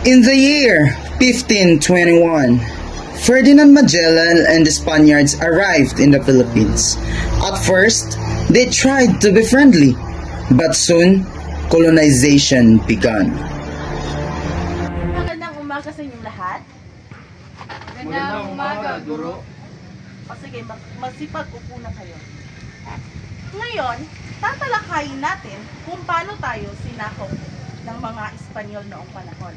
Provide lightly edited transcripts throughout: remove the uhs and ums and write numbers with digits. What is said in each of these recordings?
In the year 1521, Ferdinand Magellan and the Spaniards arrived in the Philippines. At first, they tried to be friendly, but soon, colonization began. Magandang umaga sa inyong lahat. Magandang umaga, Guro. O sige, masipag upo na kayo. Ngayon, tatalakayin natin kung paano tayo sinakop ng mga Espanyol noong panahon.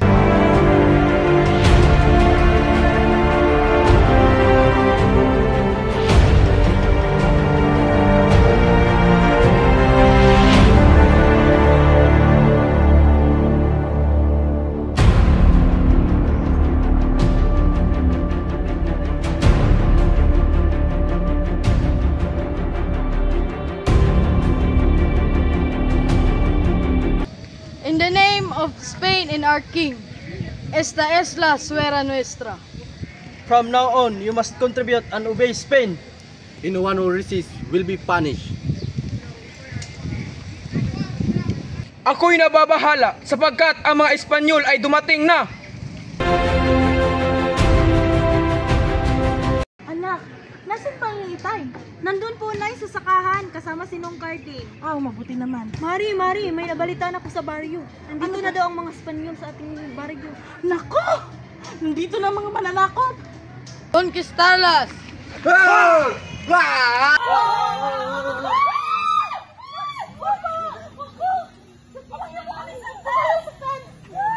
In the name of Spain and our King, esta es la suera nuestra. From now on, you must contribute and obey Spain. Anyone who resists will be punished. Ako'y nababahala sapagkat ang mga Espanyol ay dumating na. Anak, nasan pa yung itay? Nandun po na sa sakahan kasama si Nong Carding. Mabuti naman. Mari, may nabalitaan ako sa baryo. Nandito na daw ang mga Espanyol sa ating baryo. Nako! Nandito na mga mananakop! Conquistarlas!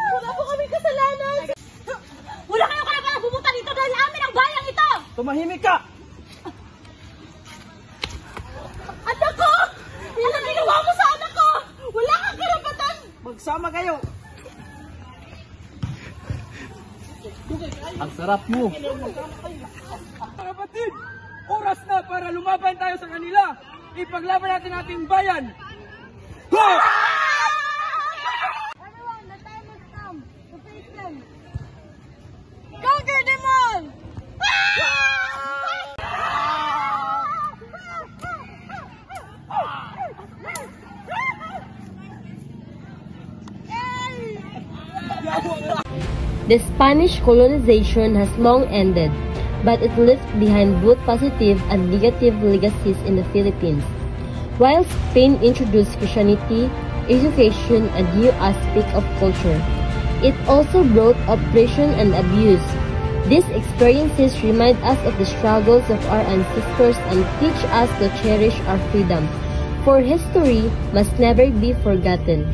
Wala po kami kasalanan! Wala kayong karapatang pumunta dito dahil amin ang bayang ito! Tumahimik ka! Anak ko! Anong ginawa mo sa anak ko? Wala kang karapatan! Magsama kayo! Ang sarap mo! Kapatid, oras na para lumaban tayo sa kanila. Ipaglaban natin ating bayan. Everyone, the time has come to face them. Conquer them all! The Spanish colonization has long ended, but it left behind both positive and negative legacies in the Philippines. While Spain introduced Christianity, education, and new aspects of culture, it also brought oppression and abuse. These experiences remind us of the struggles of our ancestors and teach us to cherish our freedom, for history must never be forgotten.